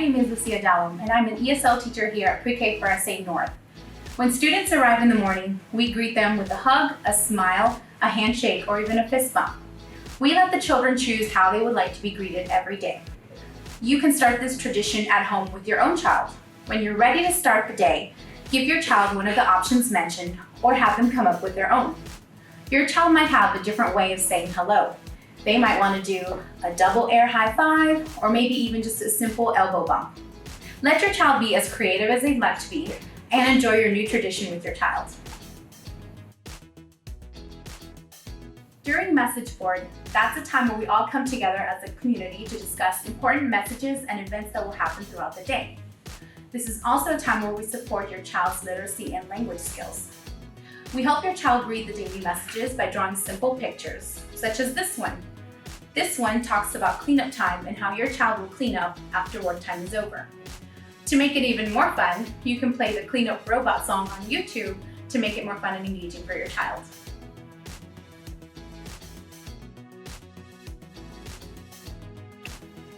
name is Lucia Dallum, and I'm an ESL teacher here at Pre-K for SA North. When students arrive in the morning, we greet them with a hug, a smile, a handshake, or even a fist bump. We let the children choose how they would like to be greeted every day. You can start this tradition at home with your own child. When you're ready to start the day, give your child one of the options mentioned or have them come up with their own. Your child might have a different way of saying hello. They might want to do a double air high five or maybe even just a simple elbow bump. Let your child be as creative as they'd like to be and enjoy your new tradition with your child. During Message Board, that's a time where we all come together as a community to discuss important messages and events that will happen throughout the day. This is also a time where we support your child's literacy and language skills. We help your child read the daily messages by drawing simple pictures, such as this one. This one talks about cleanup time and how your child will clean up after work time is over. To make it even more fun, you can play the Cleanup Robot song on YouTube to make it more fun and engaging for your child.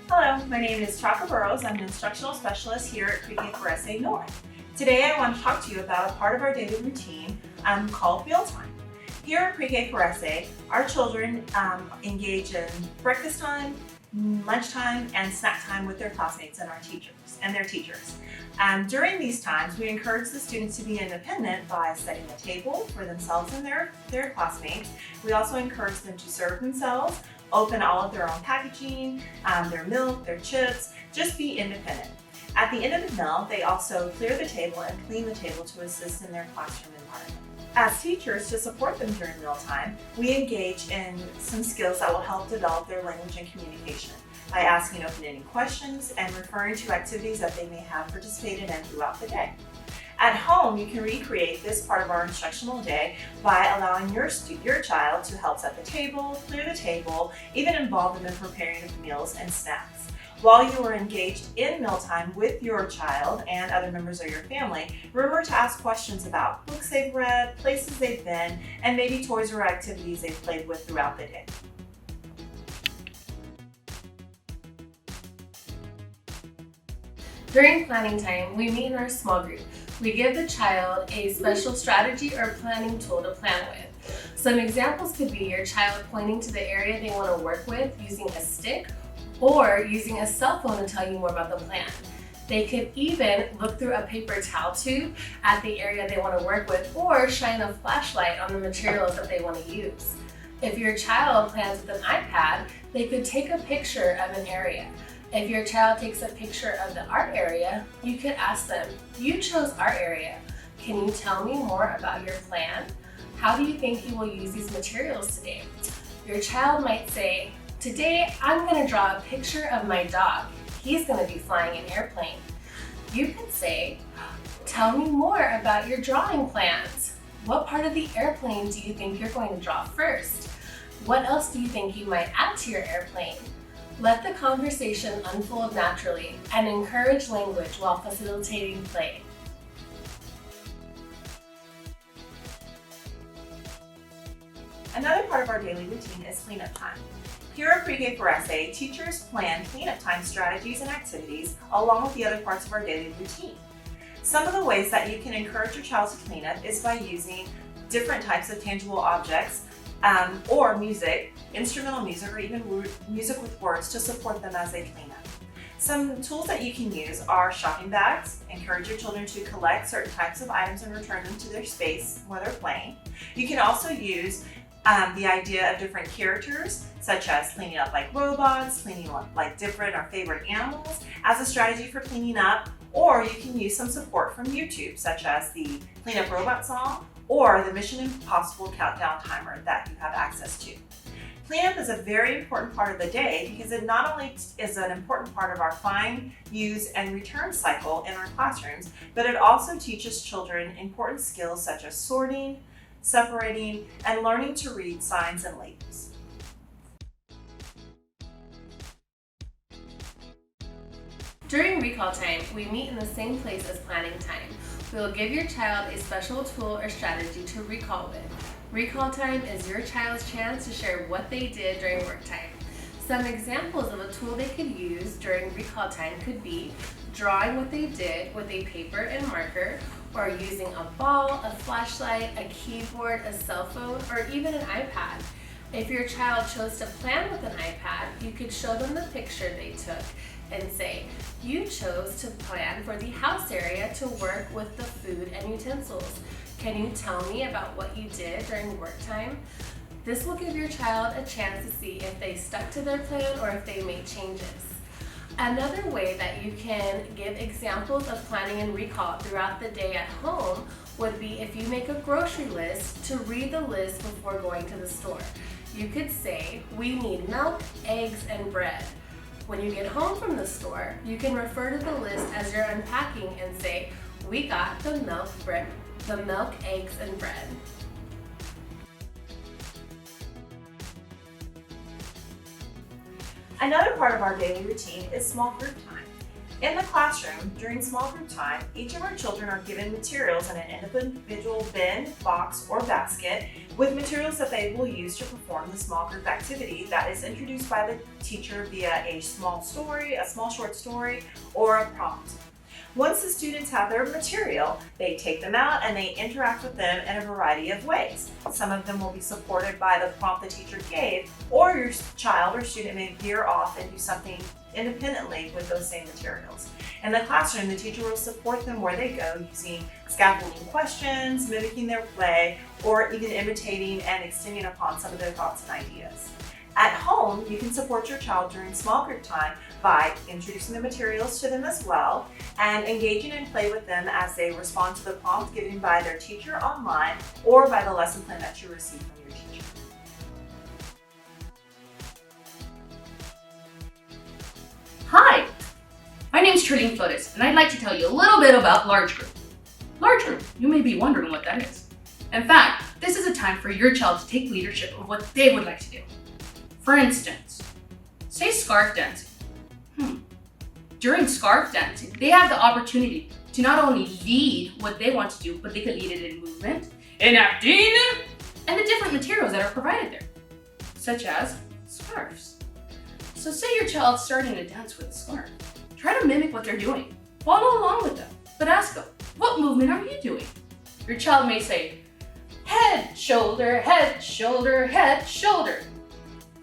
Hello, my name is Chaka Burrows. I'm an instructional specialist here at Pre-K for SA North. Today I want to talk to you about a part of our daily routine called mealtime. Here at Pre-K for SA, our children engage in breakfast time, lunchtime, and snack time with their classmates and their teachers. During these times, we encourage the students to be independent by setting a table for themselves and their classmates. We also encourage them to serve themselves, open all of their own packaging, their milk, their chips, just be independent. At the end of the meal, they also clear the table and clean the table to assist in their classroom environment. As teachers, to support them during mealtime, we engage in some skills that will help develop their language and communication by asking open-ended questions and referring to activities that they may have participated in throughout the day. At home, you can recreate this part of our instructional day by allowing your child to help set the table, clear the table, even involve them in preparing meals and snacks. While you are engaged in mealtime with your child and other members of your family, remember to ask questions about books they've read, places they've been, and maybe toys or activities they've played with throughout the day. During planning time, we meet in our small group. We give the child a special strategy or planning tool to plan with. Some examples could be your child pointing to the area they want to work with using a stick or using a cell phone to tell you more about the plan. They could even look through a paper towel tube at the area they want to work with or shine a flashlight on the materials that they want to use. If your child plans with an iPad, they could take a picture of an area. If your child takes a picture of the art area, you could ask them, "You chose art area. Can you tell me more about your plan? How do you think you will use these materials today?" Your child might say, "Today, I'm going to draw a picture of my dog. He's going to be flying an airplane." You could say, "Tell me more about your drawing plans. What part of the airplane do you think you're going to draw first? What else do you think you might add to your airplane?" Let the conversation unfold naturally and encourage language while facilitating play. Another part of our daily routine is cleanup time. Here at Pre-K for SA, teachers plan cleanup time strategies and activities along with the other parts of our daily routine. Some of the ways that you can encourage your child to clean up is by using different types of tangible objects or music, instrumental music, or even music with words to support them as they clean up. Some tools that you can use are shopping bags. Encourage your children to collect certain types of items and return them to their space where they're playing. You can also use the idea of different characters, such as cleaning up like robots, cleaning up like different or favorite animals as a strategy for cleaning up, or you can use some support from YouTube, such as the Cleanup Robot song or the Mission Impossible countdown timer that you have access to. Cleanup is a very important part of the day because it not only is an important part of our find, use, and return cycle in our classrooms, but it also teaches children important skills such as sorting, separating, and learning to read signs and labels. During recall time, we meet in the same place as planning time. We will give your child a special tool or strategy to recall with. Recall time is your child's chance to share what they did during work time. Some examples of a tool they could use during recall time could be drawing what they did with a paper and marker, or using a ball, a flashlight, a keyboard, a cell phone, or even an iPad. If your child chose to plan with an iPad, you could show them the picture they took and say, you chose to plan for the house area to work with the food and utensils. Can you tell me about what you did during work time? This will give your child a chance to see if they stuck to their plan or if they made changes. Another way that you can give examples of planning and recall throughout the day at home would be if you make a grocery list to read the list before going to the store. You could say, we need milk, eggs, and bread. When you get home from the store, you can refer to the list as you're unpacking and say, we got the milk, eggs, and bread. Another part of our daily routine is small group time. In the classroom, during small group time, each of our children are given materials in an individual bin, box, or basket with materials that they will use to perform the small group activity that is introduced by the teacher via a small story, a small short story, or a prompt. Once the students have their material, they take them out and they interact with them in a variety of ways. Some of them will be supported by the prompt the teacher gave, or your child or student may veer off and do something independently with those same materials. In the classroom, the teacher will support them where they go using scaffolding questions, mimicking their play, or even imitating and extending upon some of their thoughts and ideas. At home, you can support your child during small group time by introducing the materials to them as well and engaging in play with them as they respond to the prompt given by their teacher online or by the lesson plan that you receive from your teacher. Hi, my name is Trillian Flores, and I'd like to tell you a little bit about large group. Large group, you may be wondering what that is. In fact, this is a time for your child to take leadership of what they would like to do. For instance, say scarf dancing. During scarf dancing, they have the opportunity to not only lead what they want to do, but they can lead it in movement, in acting, and the different materials that are provided there, such as scarves. So say your child's starting to dance with a scarf. Try to mimic what they're doing. Follow along with them, but ask them, what movement are you doing? Your child may say, head, shoulder, head, shoulder, head, shoulder.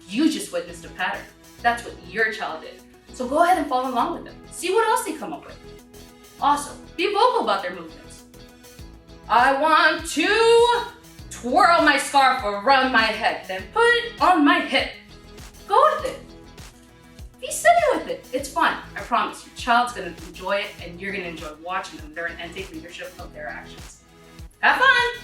You just witnessed a pattern. That's what your child did. So go ahead and follow along with them. See what else they come up with. Also, be vocal about their movements. I want to twirl my scarf around my head, then put it on my hip. Go with it. Be silly with it. It's fun. I promise. Your child's gonna enjoy it and you're gonna enjoy watching them learn and take leadership of their actions. Have fun!